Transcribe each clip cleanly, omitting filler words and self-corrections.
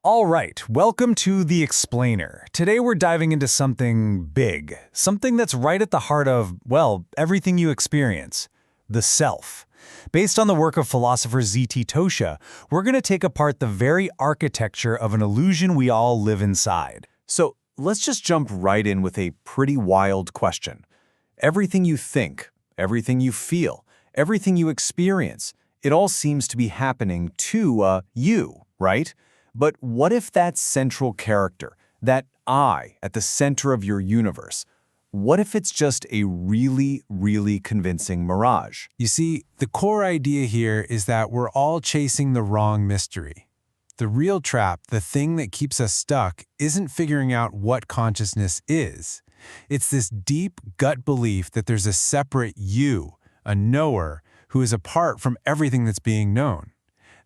All right, welcome to The Explainer. Today we're diving into something big, something that's right at the heart of, well, everything you experience, the self. Based on the work of philosopher Z.T. Tosha, we're going to take apart the very architecture of an illusion we all live inside. So let's just jump right in with a pretty wild question. Everything you think, everything you feel, everything you experience, it all seems to be happening to you, right? But what if that central character, that I at the center of your universe, what if it's just a really, really convincing mirage? You see, the core idea here is that we're all chasing the wrong mystery. The real trap, the thing that keeps us stuck, isn't figuring out what consciousness is. It's this deep gut belief that there's a separate you, a knower, who is apart from everything that's being known.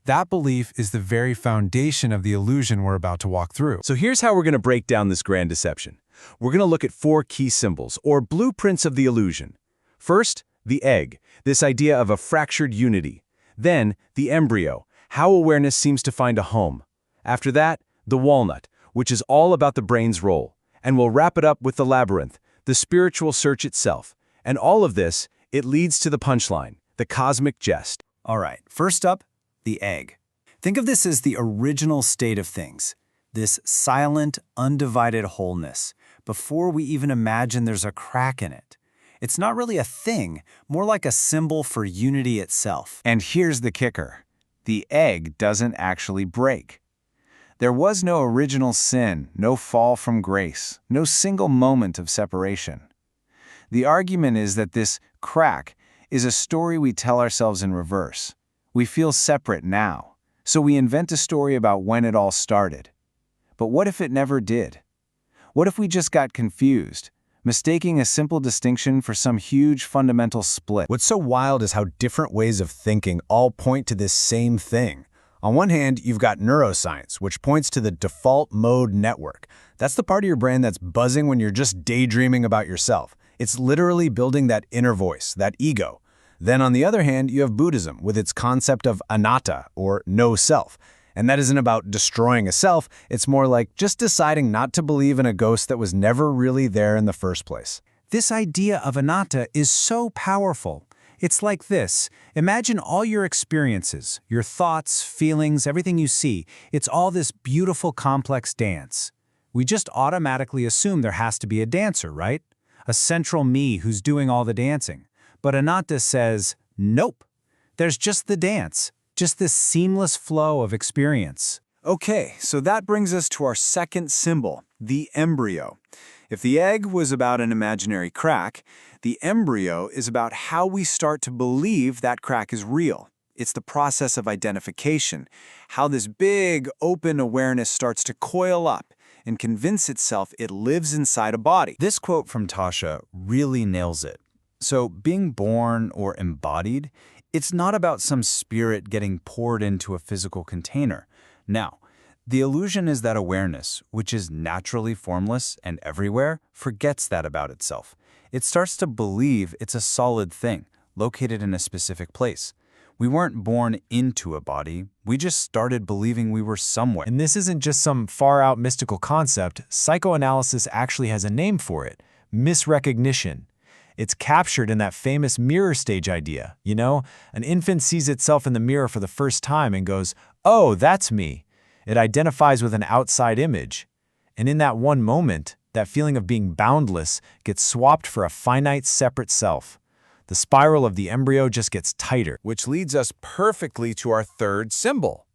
That belief is the very foundation of the illusion we're about to walk through. So here's how we're going to break down this grand deception. We're going to look at 4 key symbols, or blueprints of the illusion. First, the egg, this idea of a fractured unity. Then, the embryo, how awareness seems to find a home. After that, the walnut, which is all about the brain's role. And we'll wrap it up with the labyrinth, the spiritual search itself. And all of this, it leads to the punchline, the cosmic jest. All right, first up, the egg. Think of this as the original state of things, this silent, undivided wholeness, before we even imagine there's a crack in it. It's not really a thing, more like a symbol for unity itself. And here's the kicker. The egg doesn't actually break. There was no original sin, no fall from grace, no single moment of separation. The argument is that this crack is a story we tell ourselves in reverse. We feel separate now, so we invent a story about when it all started. But what if it never did? What if we just got confused, mistaking a simple distinction for some huge fundamental split? What's so wild is how different ways of thinking all point to this same thing. On one hand, you've got neuroscience, which points to the default mode network. That's the part of your brain that's buzzing when you're just daydreaming about yourself. It's literally building that inner voice, that ego. Then on the other hand, you have Buddhism with its concept of anatta, or no self. And that isn't about destroying a self, it's more like just deciding not to believe in a ghost that was never really there in the first place. This idea of anatta is so powerful. It's like this. Imagine all your experiences, your thoughts, feelings, everything you see. It's all this beautiful, complex dance. We just automatically assume there has to be a dancer, right? A central me who's doing all the dancing. But anatta says, nope. There's just the dance, just this seamless flow of experience. Okay, so that brings us to our second symbol, the embryo. If the egg was about an imaginary crack, the embryo is about how we start to believe that crack is real. It's the process of identification, how this big, open awareness starts to coil up and convince itself it lives inside a body. This quote from Tosha really nails it. So being born or embodied, it's not about some spirit getting poured into a physical container. Now, the illusion is that awareness, which is naturally formless and everywhere, forgets that about itself. It starts to believe it's a solid thing, located in a specific place. We weren't born into a body, we just started believing we were somewhere. And this isn't just some far-out mystical concept. Psychoanalysis actually has a name for it: misrecognition. It's captured in that famous mirror stage idea. You know, an infant sees itself in the mirror for the first time and goes, "Oh, that's me." It identifies with an outside image. And in that one moment, that feeling of being boundless gets swapped for a finite, separate self. The spiral of the embryo just gets tighter. Which leads us perfectly to our third symbol,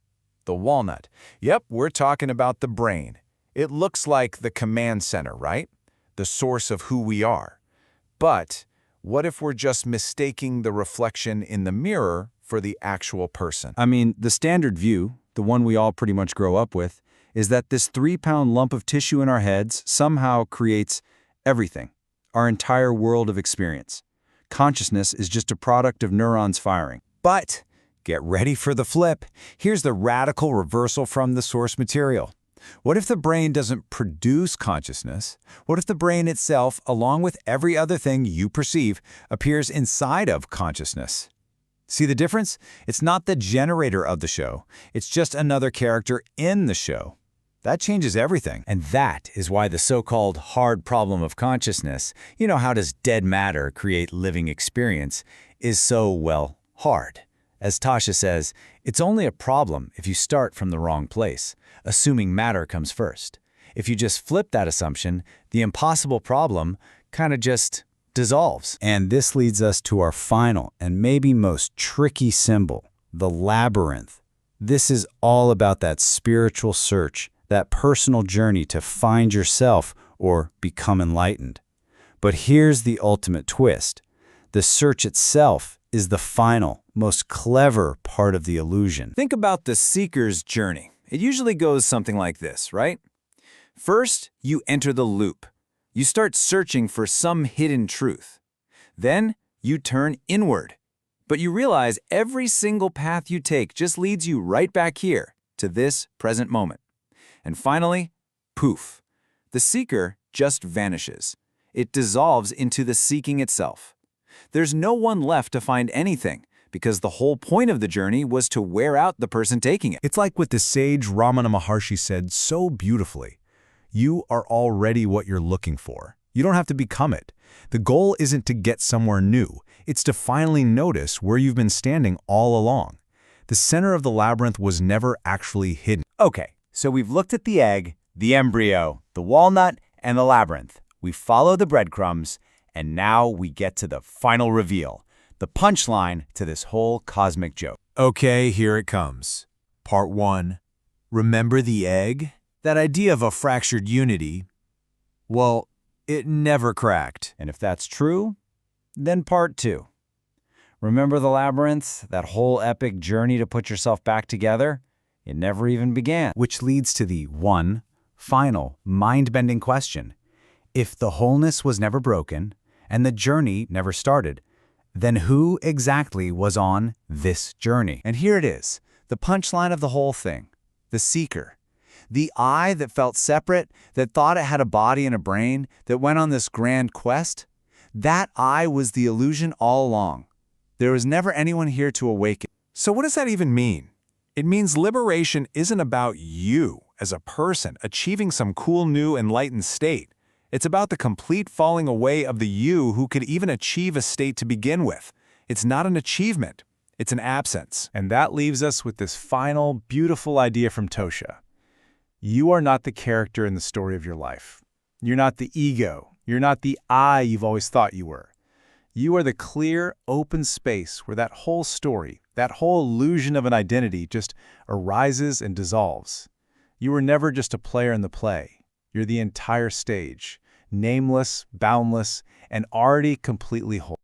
the walnut. Yep, we're talking about the brain. It looks like the command center, right? The source of who we are. But what if we're just mistaking the reflection in the mirror for the actual person? I mean, the standard view, the one we all pretty much grow up with, is that this 3-pound lump of tissue in our heads somehow creates everything, our entire world of experience. Consciousness is just a product of neurons firing. But get ready for the flip. Here's the radical reversal from the source material. What if the brain doesn't produce consciousness? What if the brain itself, along with every other thing you perceive, appears inside of consciousness? See the difference? It's not the generator of the show. It's just another character in the show. That changes everything. And that is why the so-called hard problem of consciousness, how does dead matter create living experience, is so, well, hard. As Tosha says, it's only a problem if you start from the wrong place, assuming matter comes first. If you just flip that assumption, the impossible problem kind of just dissolves. And this leads us to our final and maybe most tricky symbol, the labyrinth. This is all about that spiritual search, that personal journey to find yourself or become enlightened. But here's the ultimate twist. The search itself is the final, most clever part of the illusion. Think about the seeker's journey. It usually goes something like this, right? First, you enter the loop. You start searching for some hidden truth. Then, you turn inward. But you realize every single path you take just leads you right back here, to this present moment. And finally, poof. The seeker just vanishes. It dissolves into the seeking itself. There's no one left to find anything, because the whole point of the journey was to wear out the person taking it. It's like what the sage Ramana Maharshi said so beautifully. You are already what you're looking for. You don't have to become it. The goal isn't to get somewhere new. It's to finally notice where you've been standing all along. The center of the labyrinth was never actually hidden. Okay, so we've looked at the egg, the embryo, the walnut, and the labyrinth. We follow the breadcrumbs, and now we get to the final reveal, the punchline to this whole cosmic joke. Okay, here it comes. Part 1. Remember the egg? That idea of a fractured unity, well, it never cracked. And if that's true, then part 2. Remember the labyrinth, that whole epic journey to put yourself back together? It never even began. Which leads to the one, final, mind-bending question. If the wholeness was never broken, and the journey never started, then who exactly was on this journey? And here it is, the punchline of the whole thing, the seeker. The I that felt separate, that thought it had a body and a brain, that went on this grand quest, that I was the illusion all along. There was never anyone here to awaken. So what does that even mean? It means liberation isn't about you as a person achieving some cool new enlightened state. It's about the complete falling away of the you who could even achieve a state to begin with. It's not an achievement, it's an absence. And that leaves us with this final, beautiful idea from Tosha. You are not the character in the story of your life. You're not the ego. You're not the I you've always thought you were. You are the clear, open space where that whole story, that whole illusion of an identity just arises and dissolves. You were never just a player in the play. You're the entire stage, nameless, boundless, and already completely whole.